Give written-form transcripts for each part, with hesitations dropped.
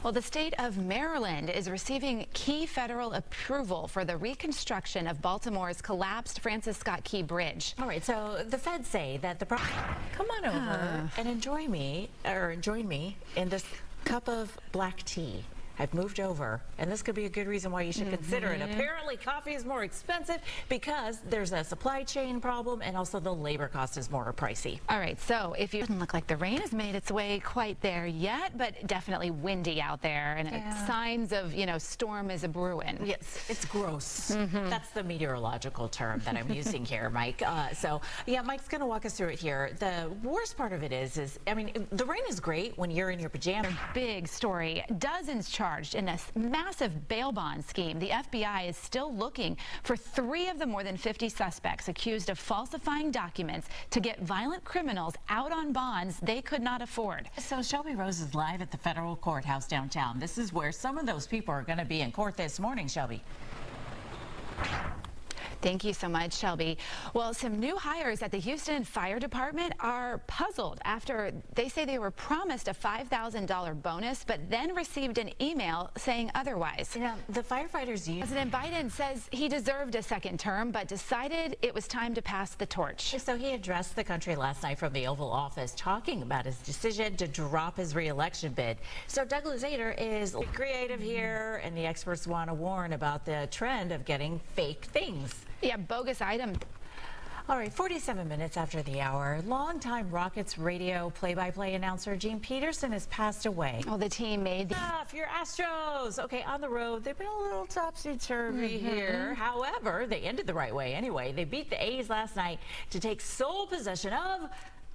Well, the state of Maryland is receiving key federal approval for the reconstruction of Baltimore's collapsed Francis Scott Key Bridge. All right, so the feds say that the come on over and join me in this cup of black tea. I've moved over, and this could be a good reason why you should consider it. Apparently, coffee is more expensive because there's a supply chain problem, and also the labor cost is more pricey. All right, so if you doesn't look like the rain has made its way quite there yet, but definitely windy out there, and signs of, storm is a brewing. Yes, it's gross. That's the meteorological term that I'm using here, Mike. Mike's going to walk us through it here. The worst part of it is, I mean, the rain is great when you're in your pajamas. Big story. Dozens charged in a massive bail bond scheme. The FBI is still looking for 3 of the more than 50 suspects accused of falsifying documents to get violent criminals out on bonds they could not afford. So Shelby Rose is live at the federal courthouse downtown. This is where some of those people are going to be in court this morning, Shelby. Thank you so much, Shelby. Well, some new hires at the Houston Fire Department are puzzled after they say they were promised a $5,000 bonus, but then received an email saying otherwise. The firefighters President Biden says he deserved a second term, but decided it was time to pass the torch. So he addressed the country last night from the Oval Office, talking about his decision to drop his re-election bid. So Douglas Ader is creative here, and the experts want to warn about the trend of getting fake things. Yeah, bogus item. All right, 47 minutes after the hour, longtime Rockets radio play-by-play announcer Gene Peterson has passed away. Well, the team made the... Your Astros. Okay, on the road, they've been a little topsy-turvy here. However, they ended the right way anyway. They beat the A's last night to take sole possession of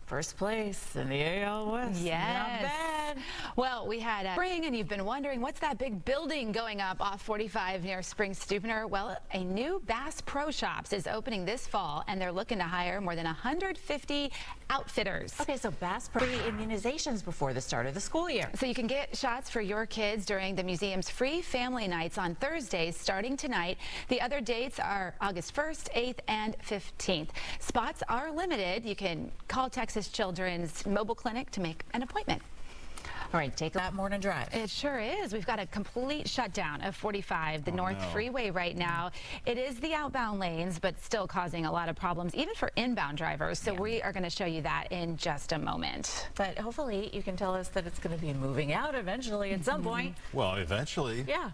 first place in the AL West. Yes. Not bad. Well, we had spring, and you've been wondering, what's that big building going up off 45 near Spring Stupiner? Well, a new Bass Pro Shops is opening this fall, and they're looking to hire more than 150 outfitters. Okay, so Bass Pro immunizations before the start of the school year. So you can get shots for your kids during the museum's free family nights on Thursdays starting tonight. The other dates are August 1st, 8th, and 15th. Spots are limited. You can call Texas Children's Mobile Clinic to make an appointment. All right, take that morning drive. It sure is. We've got a complete shutdown of 45, the North Freeway right now. It is the outbound lanes, but still causing a lot of problems, even for inbound drivers. So we are going to show you that in just a moment. But hopefully you can tell us that it's going to be moving out eventually at some point. Well, eventually. Yeah.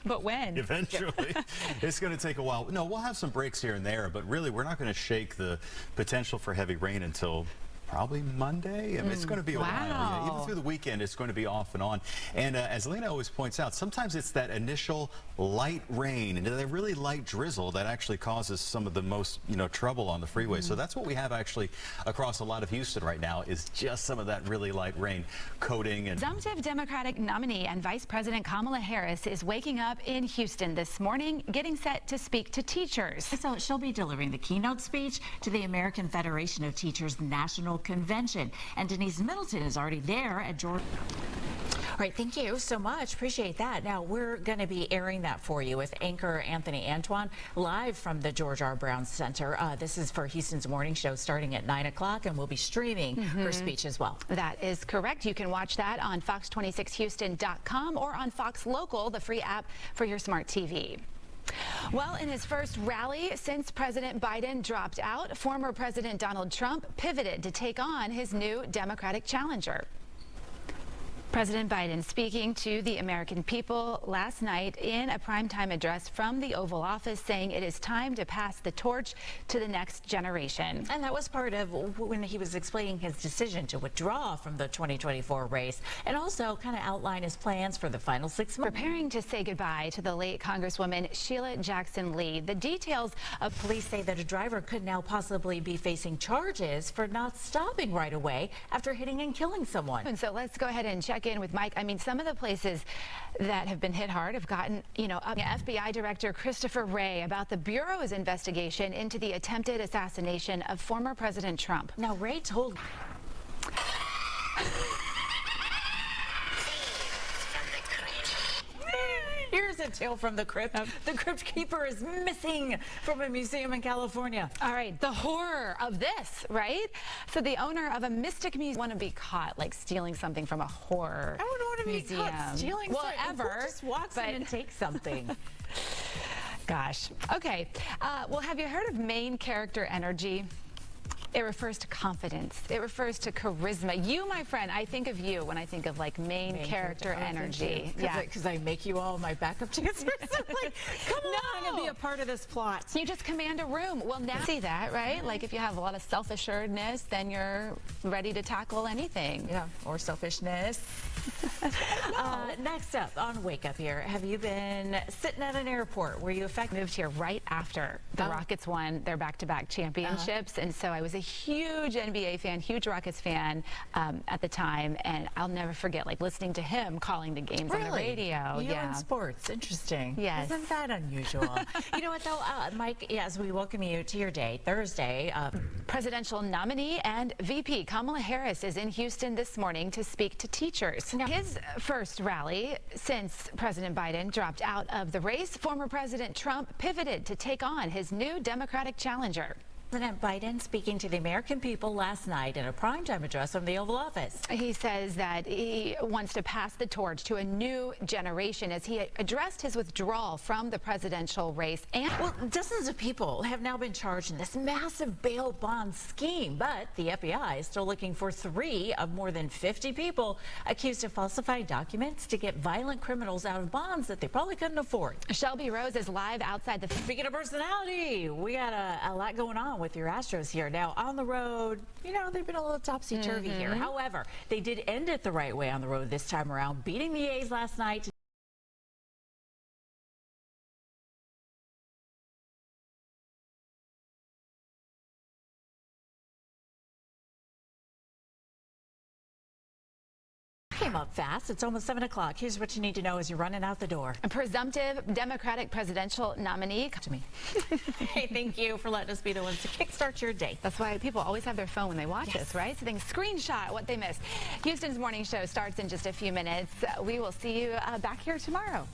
But when? Eventually. It's going to take a while. No, we'll have some breaks here and there, but really we're not going to shake the potential for heavy rain until probably Monday. I mean, it's going to be a while. Yeah, even through the weekend, it's going to be off and on. And as Lina always points out, sometimes it's that initial light rain and that really light drizzle that actually causes some of the most, trouble on the freeway. So that's what we have actually across a lot of Houston right now, is just some of that really light rain coating. And Presumptive Democratic nominee and Vice President Kamala Harris is waking up in Houston this morning, getting set to speak to teachers. So she'll be delivering the keynote speech to the American Federation of Teachers National Convention, and Denise Middleton is already there at Georgia. All right, thank you so much. Appreciate that. Now, we're going to be airing that for you with anchor Anthony Antoine live from the George R. Brown Center. This is for Houston's morning show starting at 9 o'clock, and we'll be streaming her speech as well. That is correct. You can watch that on fox26houston.com or on Fox Local, the free app for your smart TV. Well, in his first rally since President Biden dropped out, former President Donald Trump pivoted to take on his new Democratic challenger. President Biden speaking to the American people last night in a primetime address from the Oval Office, saying it is time to pass the torch to the next generation. And that was part of when he was explaining his decision to withdraw from the 2024 race, and also kind of outline his plans for the final 6 months. Preparing to say goodbye to the late Congresswoman Sheila Jackson Lee. The details of police say that a driver could now possibly be facing charges for not stopping right away after hitting and killing someone. And so let's go ahead and check in with Mike. I mean, some of the places that have been hit hard have gotten, up. FBI Director Christopher Wray about the Bureau's investigation into the attempted assassination of former President Trump. Now, Wray told... Here's a tale from the crypt. The crypt keeper is missing from a museum in California. All right, the horror of this, right? So the owner of a mystic museum want to be caught like stealing something from a horror. I would want want to be caught stealing ever. Just walks in and takes something. Gosh. Okay. Well, have you heard of main character energy? It refers to confidence. It refers to charisma. You, my friend, I think of you when I think of like main character energy. Yeah, because I make you all my backup dancers. Like, come on, I'm gonna be a part of this plot. You just command a room. Well, now see that, right? Like if you have a lot of self-assuredness, then you're ready to tackle anything. Yeah, or selfishness. Next up on Wake Up here, have you been sitting at an airport where you moved here right after the Rockets won their back-to-back championships, and so I was a huge NBA fan, huge Rockets fan at the time, and I'll never forget like listening to him calling the games on the radio. You in sports, interesting. Yes. Isn't that unusual? You know what though, Mike, as we welcome you to your day, Thursday. Presidential nominee and VP Kamala Harris is in Houston this morning to speak to teachers. Now, his first rally since President Biden dropped out of the race, former President Trump pivoted to take on his new Democratic challenger. President Biden speaking to the American people last night in a primetime address from the Oval Office. He says that he wants to pass the torch to a new generation as he addressed his withdrawal from the presidential race. And well, dozens of people have now been charged in this massive bail bond scheme, but the FBI is still looking for 3 of more than 50 people accused of falsifying documents to get violent criminals out of bonds that they probably couldn't afford. Shelby Rose is live outside the... Speaking of personality, we got a lot going on with your Astros here. Now, on the road, you know, they've been a little topsy-turvy here. However, they did end it the right way on the road this time around, beating the A's last night. Came up fast. It's almost 7 o'clock. Here's what you need to know as you're running out the door. A presumptive Democratic presidential nominee. To me. Hey, thank you for letting us be the ones to kickstart your day. That's why people always have their phone when they watch us, right? So they can screenshot what they missed. Houston's morning show starts in just a few minutes. We will see you back here tomorrow.